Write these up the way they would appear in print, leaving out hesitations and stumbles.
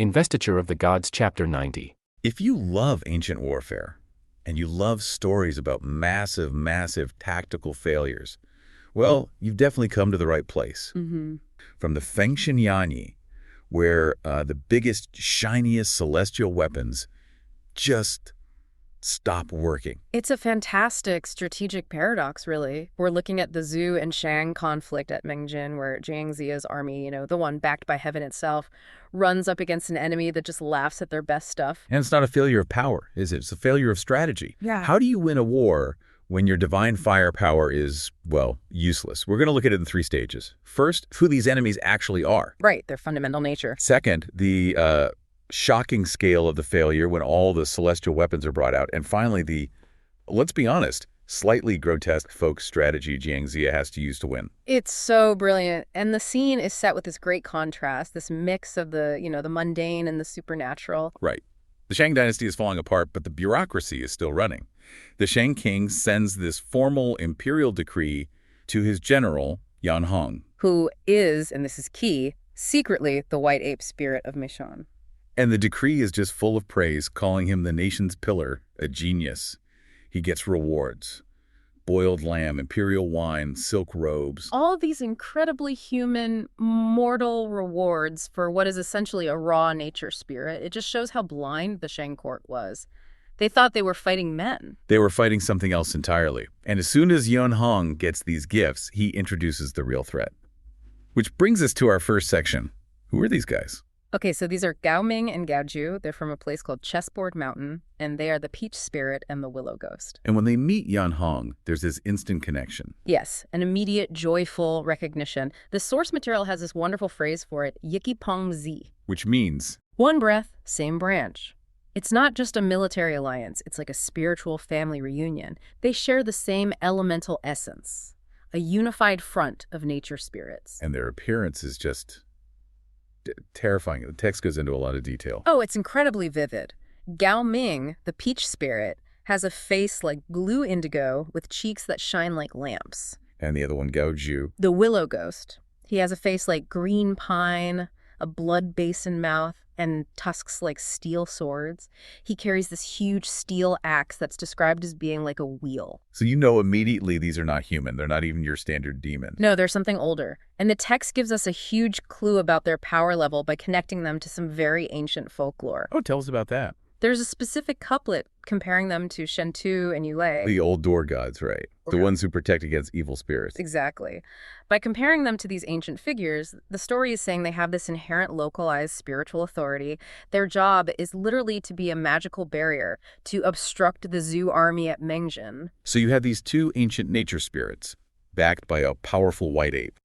Investiture of the Gods, Chapter 90. If you love ancient warfare, and you love stories about massive tactical failures, well, you've definitely come to the right place. From the Fengshen Yanyi, where the biggest, shiniest celestial weapons just stop working. It's a fantastic strategic paradox, really. We're looking at the Zhou and Shang conflict at Mengjin, where Jiang Ziya's army, the one backed by heaven itself, runs up against an enemy that just laughs at their best stuff. And it's not a failure of power, is it? It's a failure of strategy. Yeah. How do you win a war when your divine firepower is, well, useless? We're going to look at it in 3 stages. First, who these enemies actually are. Right, their fundamental nature. Second, the shocking scale of the failure when all the celestial weapons are brought out. And finally, the, let's be honest, slightly grotesque folk strategy Jiang Ziya has to use to win. It's so brilliant. And the scene is set with this great contrast, this mix of the mundane and the supernatural. Right. The Shang dynasty is falling apart, but the bureaucracy is still running. The Shang king sends this formal imperial decree to his general, Yan Hong, who is, and this is key, secretly the white ape spirit of Meishan. And the decree is just full of praise, calling him the nation's pillar, a genius. He gets rewards. Boiled lamb, imperial wine, silk robes. All of these incredibly human, mortal rewards for what is essentially a raw nature spirit. It just shows how blind the Shang court was. They thought they were fighting men. They were fighting something else entirely. And as soon as Yan Hong gets these gifts, he introduces the real threat. Which brings us to our first section. Who are these guys? Okay, so these are Gao Ming and Gao Zhu. They're from a place called Chessboard Mountain, and they are the Peach Spirit and the Willow Ghost. And when they meet Yan Hong, there's this instant connection. Yes, an immediate, joyful recognition. The source material has this wonderful phrase for it, Yiki Pong Zi. Which means? One breath, same branch. It's not just a military alliance. It's like a spiritual family reunion. They share the same elemental essence, a unified front of nature spirits. And their appearance is just terrifying. The text goes into a lot of detail. Oh, it's incredibly vivid. Gao Ming, the peach spirit, has a face like blue indigo with cheeks that shine like lamps. And the other one, Gao Zhu, the willow ghost. He has a face like green pine, a blood basin mouth, and tusks like steel swords. He carries this huge steel axe that's described as being like a wheel. So you know immediately these are not human. They're not even your standard demon. No, they're something older. And the text gives us a huge clue about their power level by connecting them to some very ancient folklore. Oh, tell us about that. There's a specific couplet comparing them to Shentu and Yulei. The old door gods, right? The ones who protect against evil spirits. Exactly. By comparing them to these ancient figures, the story is saying they have this inherent localized spiritual authority. Their job is literally to be a magical barrier to obstruct the Zhou army at Mengjin. So you have these 2 ancient nature spirits, backed by a powerful white ape.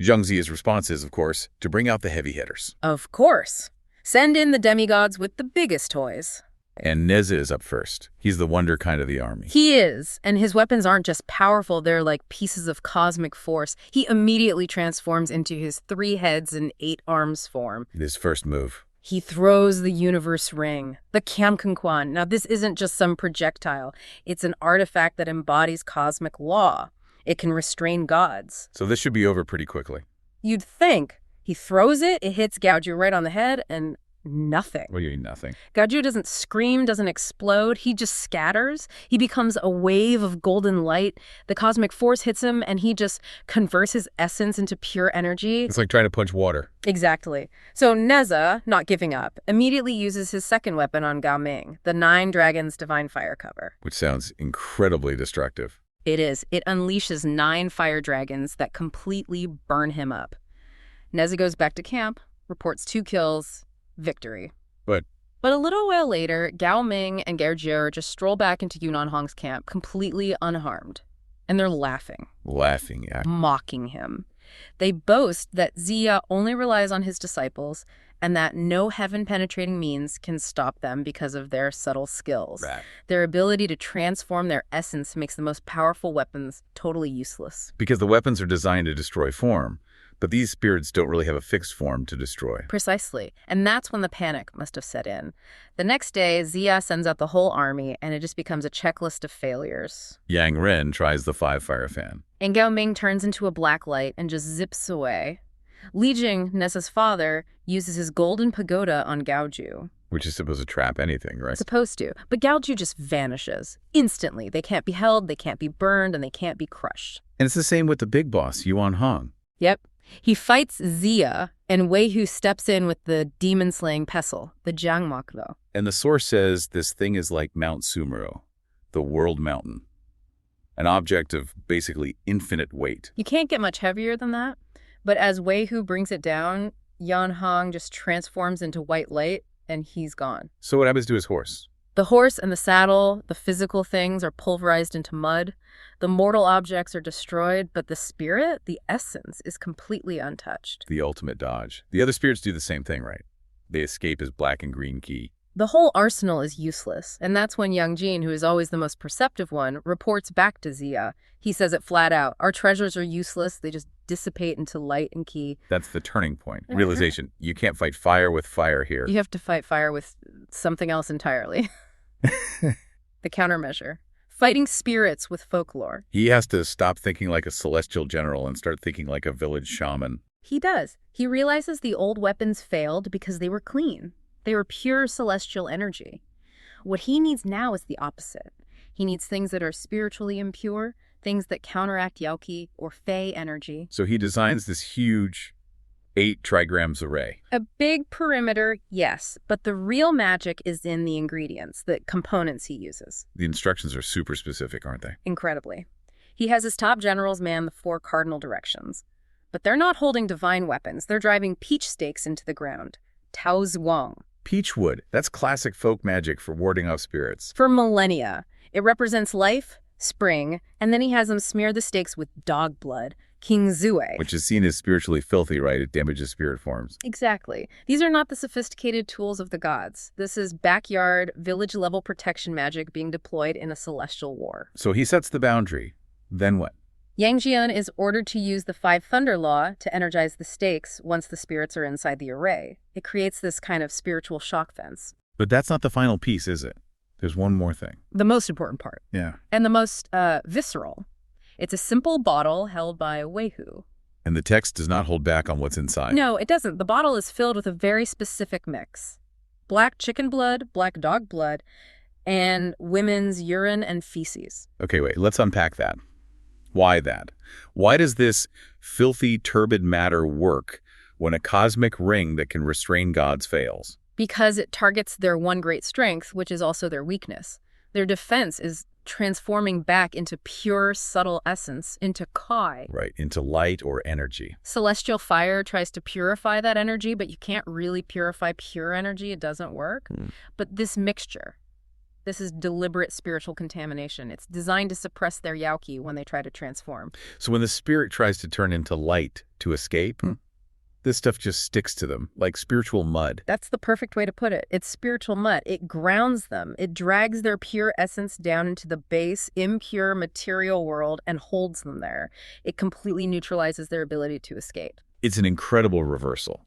Jiang Ziya's response is, of course, to bring out the heavy hitters. Of course. Send in the demigods with the biggest toys. And Neza is up first. He's the wonder kind of the army. He is, and his weapons aren't just powerful, they're like pieces of cosmic force. He immediately transforms into his 3 heads and 8 arms form. His first move. He throws the universe ring, the Kamkankwan. Now, this isn't just some projectile. It's an artifact that embodies cosmic law. It can restrain gods. So this should be over pretty quickly. You'd think. He throws it, it hits Gao Zhu right on the head, and nothing. What do you mean nothing? Gao Zhu doesn't scream, doesn't explode. He just scatters. He becomes a wave of golden light. The cosmic force hits him, and he just converts his essence into pure energy. It's like trying to punch water. Exactly. So Neza, not giving up, immediately uses his second weapon on Gao Ming, the 9 Dragons Divine Fire Cover. Which sounds incredibly destructive. It is. It unleashes 9 fire dragons that completely burn him up. Neza goes back to camp, reports 2 kills, victory. But a little while later, Gao Ming and Gao Zhu just stroll back into Yunnan Hong's camp, completely unharmed. And they're laughing. Laughing, yeah. Mocking him. They boast that Ziya only relies on his disciples and that no heaven-penetrating means can stop them because of their subtle skills. Right. Their ability to transform their essence makes the most powerful weapons totally useless. Because the weapons are designed to destroy form. But these spirits don't really have a fixed form to destroy. Precisely. And that's when the panic must have set in. The next day, Ziya sends out the whole army, and it just becomes a checklist of failures. Yang Ren tries the 5-fire fan. And Gao Ming turns into a black light and just zips away. Li Jing, Nessa's father, uses his golden pagoda on Gaoju. Which is supposed to trap anything, right? Supposed to. But Gaoju just vanishes. Instantly. They can't be held, they can't be burned, and they can't be crushed. And it's the same with the big boss, Yuan Hong. Yep. He fights Xia, and Wei Hu steps in with the demon-slaying pestle, the Jiangmaklo. And the source says this thing is like Mount Sumeru, the world mountain. An object of basically infinite weight. You can't get much heavier than that. But as Wei Hu brings it down, Yan Hong just transforms into white light, and he's gone. So what happens to his horse? The horse and the saddle, the physical things, are pulverized into mud. The mortal objects are destroyed, but the spirit, the essence, is completely untouched. The ultimate dodge. The other spirits do the same thing, right? They escape his black and green key. The whole arsenal is useless, and that's when Yang Jin, who is always the most perceptive one, reports back to Xia. He says it flat out. Our treasures are useless. They just dissipate into light and ki. That's the turning point. Realization. You can't fight fire with fire here. You have to fight fire with something else entirely. The countermeasure. Fighting spirits with folklore. He has to stop thinking like a celestial general and start thinking like a village shaman. He does. He realizes the old weapons failed because they were clean. They were pure celestial energy. What he needs now is the opposite. He needs things that are spiritually impure, things that counteract Yaoqi or Fey energy. So he designs this huge 8 trigrams array. A big perimeter, yes, but the real magic is in the ingredients, the components he uses. The instructions are super specific, aren't they? Incredibly. He has his top generals man the 4 cardinal directions. But they're not holding divine weapons. They're driving peach stakes into the ground. Tao Zhuang. Peachwood. That's classic folk magic for warding off spirits. For millennia. It represents life, spring, and then he has them smear the stakes with dog blood, King Zue. Which is seen as spiritually filthy, right? It damages spirit forms. Exactly. These are not the sophisticated tools of the gods. This is backyard, village-level protection magic being deployed in a celestial war. So he sets the boundary. Then what? Yang Jian is ordered to use the 5 Thunder Law to energize the stakes once the spirits are inside the array. It creates this kind of spiritual shock fence. But that's not the final piece, is it? There's one more thing. The most important part. Yeah. And the most visceral. It's a simple bottle held by Wei Hu. And the text does not hold back on what's inside. No, it doesn't. The bottle is filled with a very specific mix. Black chicken blood, black dog blood, and women's urine and feces. Okay, wait. Let's unpack that. Why that? Why does this filthy, turbid matter work when a cosmic ring that can restrain gods fails? Because it targets their one great strength, which is also their weakness. Their defense is transforming back into pure, subtle essence, into Kai. Right, into light or energy. Celestial fire tries to purify that energy, but you can't really purify pure energy. It doesn't work. But this mixture, this is deliberate spiritual contamination. It's designed to suppress their Yaoqi when they try to transform. So when the spirit tries to turn into light to escape, this stuff just sticks to them, like spiritual mud. That's the perfect way to put it. It's spiritual mud. It grounds them. It drags their pure essence down into the base, impure material world and holds them there. It completely neutralizes their ability to escape. It's an incredible reversal.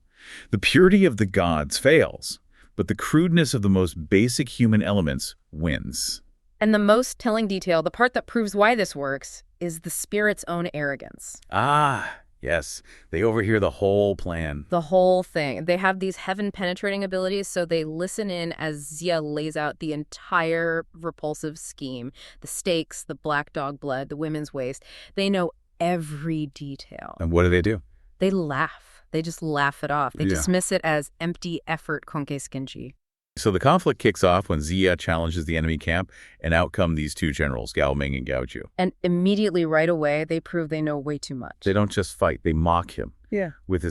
The purity of the gods fails, but the crudeness of the most basic human elements wins. And the most telling detail, the part that proves why this works, is the spirit's own arrogance. Ah, yes. They overhear the whole plan. The whole thing. They have these heaven-penetrating abilities, so they listen in as Xia lays out the entire repulsive scheme. The stakes, the black dog blood, the women's waist. They know every detail. And what do? They laugh. They just laugh it off. They dismiss it as empty effort, konke skinji. So the conflict kicks off when Xia challenges the enemy camp, and out come these 2 generals, Gao Ming and Gao Zhu. And immediately, right away, they prove they know way too much. They don't just fight, they mock him. Yeah. With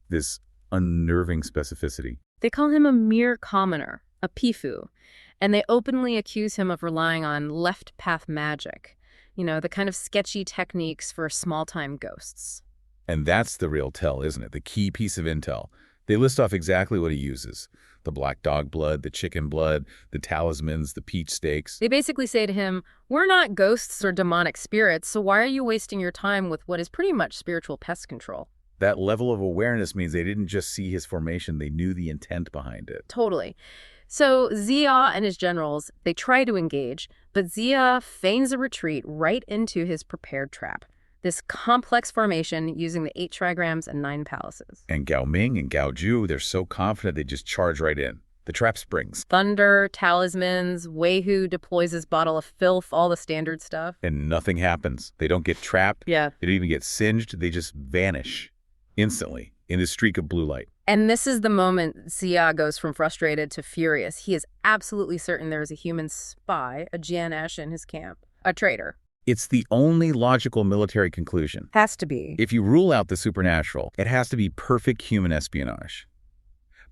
this unnerving specificity. They call him a mere commoner, a pifu, and they openly accuse him of relying on left-path magic, you know, the kind of sketchy techniques for small-time ghosts. And that's the real tell, isn't it? The key piece of intel. They list off exactly what he uses. The black dog blood, the chicken blood, the talismans, the peach stakes. They basically say to him, we're not ghosts or demonic spirits, so why are you wasting your time with what is pretty much spiritual pest control? That level of awareness means they didn't just see his formation, they knew the intent behind it. Totally. So Xia and his generals, they try to engage, but Xia feigns a retreat right into his prepared trap. this complex formation using the 8 trigrams and 9 palaces. And Gao Ming and Gao Zhu, they're so confident they just charge right in. The trap springs. Thunder, talismans, Wei Hu deploys his bottle of filth, all the standard stuff. And nothing happens. They don't get trapped. Yeah. They don't even get singed. They just vanish instantly in a streak of blue light. And this is the moment Xia goes from frustrated to furious. He is absolutely certain there is a human spy, a Jianesh in his camp, a traitor. It's the only logical military conclusion. Has to be. If you rule out the supernatural, it has to be perfect human espionage.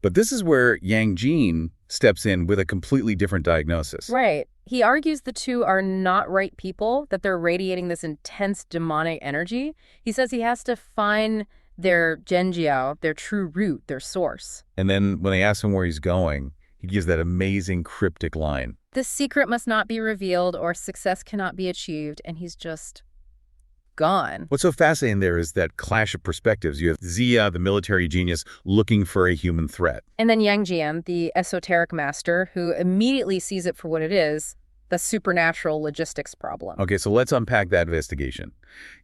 But this is where Yang Jin steps in with a completely different diagnosis. Right. He argues the two are not right people, that they're radiating this intense demonic energy. He says he has to find their Zhenjiao, their true root, their source. And then when they ask him where he's going, he gives that amazing cryptic line. The secret must not be revealed or success cannot be achieved, and he's just gone. What's so fascinating there is that clash of perspectives. You have Xia, the military genius, looking for a human threat. And then Yang Jian, the esoteric master, who immediately sees it for what it is, the supernatural logistics problem. Okay, so let's unpack that investigation.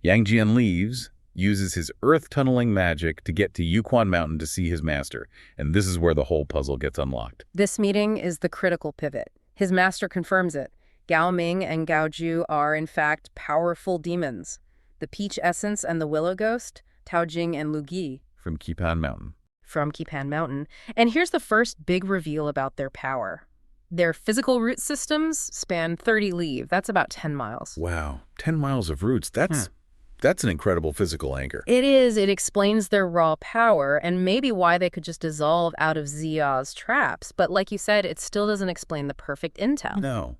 Yang Jian leaves, uses his earth-tunneling magic to get to Yukon Mountain to see his master. And this is where the whole puzzle gets unlocked. This meeting is the critical pivot. His master confirms it. Gao Ming and Gao Zhu are, in fact, powerful demons. The Peach Essence and the Willow Ghost, Tao Jing and Lu Gi. From Qipan Mountain. From Qipan Mountain. And here's the first big reveal about their power. Their physical root systems span 30 li. That's about 10 miles. Wow, 10 miles of roots. That's an incredible physical anchor. It is. It explains their raw power and maybe why they could just dissolve out of Xia's traps. But like you said, it still doesn't explain the perfect intel. No.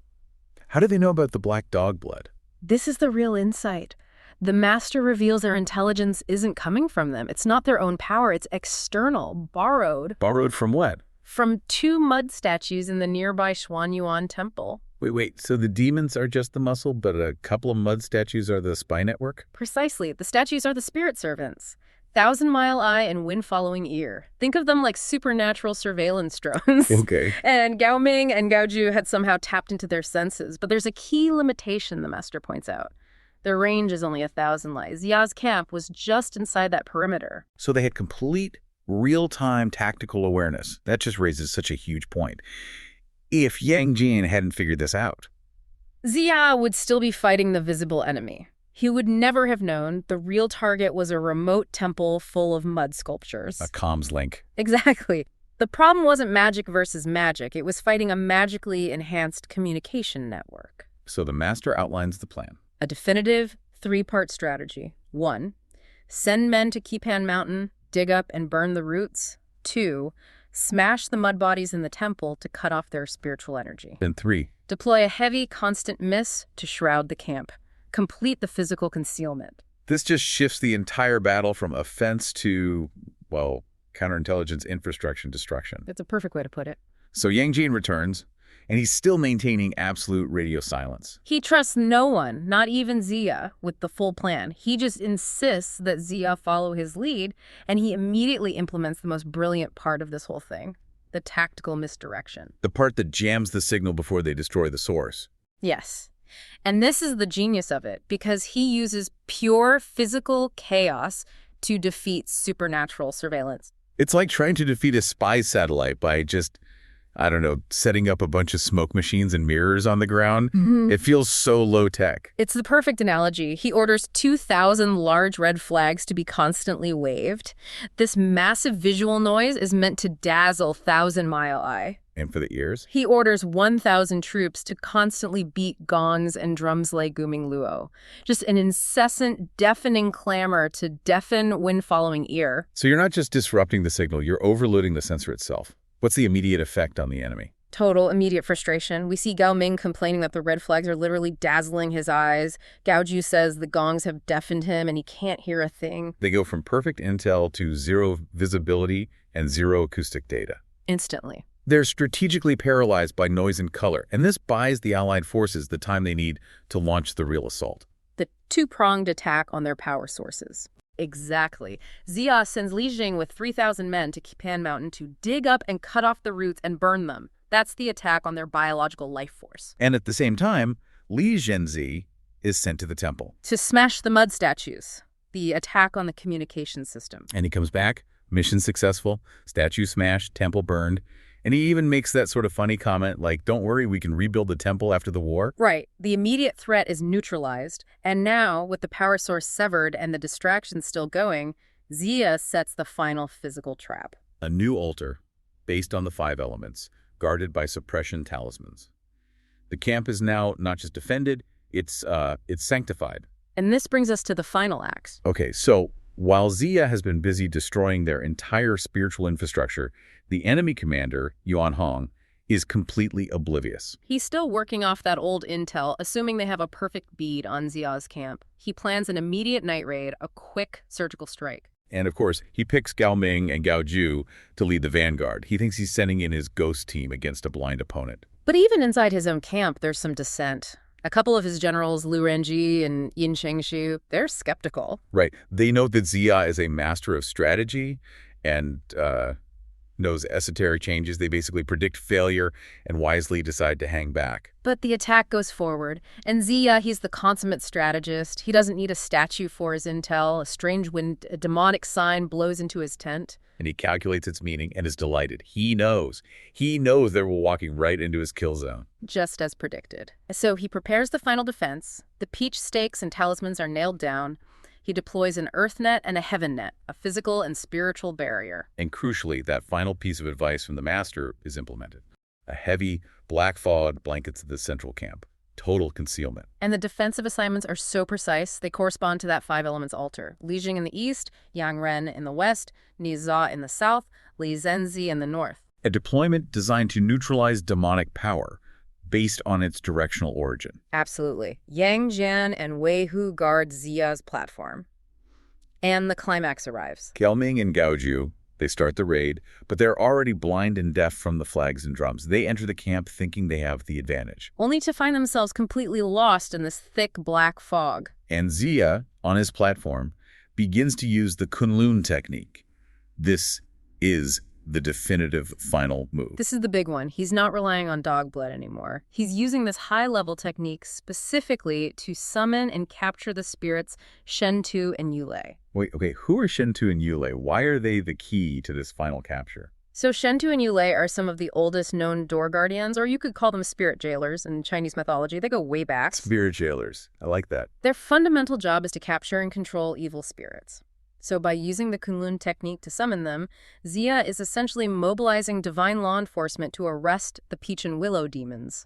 How do they know about the black dog blood? This is the real insight. The master reveals their intelligence isn't coming from them. It's not their own power. It's external, borrowed. Borrowed from what? From 2 mud statues in the nearby Xuanyuan temple. Wait. So the demons are just the muscle, but a couple of mud statues are the spy network? Precisely. The statues are the spirit servants. 1,000-mile eye and wind-following ear. Think of them like supernatural surveillance drones. Okay. And Gao Ming and Gao Zhu had somehow tapped into their senses. But there's a key limitation, the master points out. Their range is only 1,000 li. Xia's camp was just inside that perimeter. So they had complete real-time tactical awareness. That just raises such a huge point. If Yang Jin hadn't figured this out, Xia would still be fighting the visible enemy. He would never have known the real target was a remote temple full of mud sculptures. a comms link. Exactly. The problem wasn't magic versus magic. It was fighting a magically enhanced communication network. So the master outlines the plan. A definitive 3-part strategy. 1. Send men to Qipan Mountain, dig up and burn the roots. 2. Smash the mud bodies in the temple to cut off their spiritual energy. Then 3. Deploy a heavy, constant mist to shroud the camp. Complete the physical concealment. This just shifts the entire battle from offense to, well, counterintelligence infrastructure destruction. That's a perfect way to put it. So Yang Jin returns, and he's still maintaining absolute radio silence. He trusts no one, not even Xia, with the full plan. He just insists that Xia follow his lead, and he immediately implements the most brilliant part of this whole thing, the tactical misdirection. The part that jams the signal before they destroy the source. Yes. And this is the genius of it, because he uses pure physical chaos to defeat supernatural surveillance. It's like trying to defeat a spy satellite by just, I don't know, setting up a bunch of smoke machines and mirrors on the ground. It feels so low-tech. It's the perfect analogy. He orders 2,000 large red flags to be constantly waved. This massive visual noise is meant to dazzle 1,000-mile eye. And for the ears? He orders 1,000 troops to constantly beat gongs and drums like Guming Luo. Just an incessant, deafening clamor to deafen wind-following ear. So you're not just disrupting the signal, you're overloading the sensor itself. What's the immediate effect on the enemy? Total immediate frustration. We see Gao Ming complaining that the red flags are literally dazzling his eyes. Gao Zhu says the gongs have deafened him and he can't hear a thing. They go from perfect intel to 0 visibility and 0 acoustic data. Instantly. They're strategically paralyzed by noise and color, and this buys the Allied forces the time they need to launch the real assault. The 2-pronged attack on their power sources. Exactly. Xia sends Li Jing with 3,000 men to Qipan Mountain to dig up and cut off the roots and burn them. That's the attack on their biological life force. And at the same time, Li Zhenzi is sent to the temple. To smash the mud statues, the attack on the communication system. And he comes back, mission successful, statue smashed, temple burned, and he even makes that sort of funny comment like, don't worry, we can rebuild the temple after the war. Right. The immediate threat is neutralized, and now, with the power source severed and the distractions still going, Xia sets the final physical trap. A new altar, based on the 5 elements, guarded by suppression talismans. The camp is now not just defended, it's sanctified. And this brings us to the final act. Okay, so while Xia has been busy destroying their entire spiritual infrastructure, the enemy commander, Yuan Hong, is completely oblivious. He's still working off that old intel, assuming they have a perfect bead on Xia's camp. He plans an immediate night raid, a quick surgical strike. And of course, he picks Gao Ming and Gao Zhu to lead the vanguard. He thinks he's sending in his ghost team against a blind opponent. But even inside his own camp, there's some dissent. A couple of his generals, Lu Renji and Yin Shengshu, they're skeptical. Right. They note that Xia is a master of strategy and knows esoteric changes. They basically predict failure and wisely decide to hang back. But the attack goes forward, and Xia, he's the consummate strategist. He doesn't need a statue for his intel. A strange wind, a demonic sign blows into his tent. And he calculates its meaning and is delighted. He knows that we're walking right into his kill zone. Just as predicted. So he prepares the final defense. The peach stakes and talismans are nailed down. He deploys an earth net and a heaven net, a physical and spiritual barrier. And crucially, that final piece of advice from the master is implemented. A heavy, black fog blankets the central camp. Total concealment. And the defensive assignments are so precise, they correspond to that 5 elements altar. Li Jing in the east, Yang Ren in the west, Ni Za in the south, Li Zhenzi in the north. A deployment designed to neutralize demonic power, based on its directional origin. Absolutely. Yang Jian and Wei Hu guard Xia's platform. And the climax arrives. Gao Ming and Gao Zhu, they start the raid, but they're already blind and deaf from the flags and drums. They enter the camp thinking they have the advantage. Only to find themselves completely lost in this thick black fog. And Xia, on his platform, begins to use the Kunlun technique. This is the definitive final move. This is the big one. He's not relying on dog blood anymore. He's using this high-level technique specifically to summon and capture the spirits Shen-Tu and Yulei. Wait, okay, who are Shen-Tu and Yulei? Why are they the key to this final capture? So Shen-Tu and Yulei are some of the oldest known door guardians, or you could call them spirit jailers in Chinese mythology. They go way back. Spirit jailers. I like that. Their fundamental job is to capture and control evil spirits. So by using the Kunlun technique to summon them, Xia is essentially mobilizing divine law enforcement to arrest the Peach and Willow demons.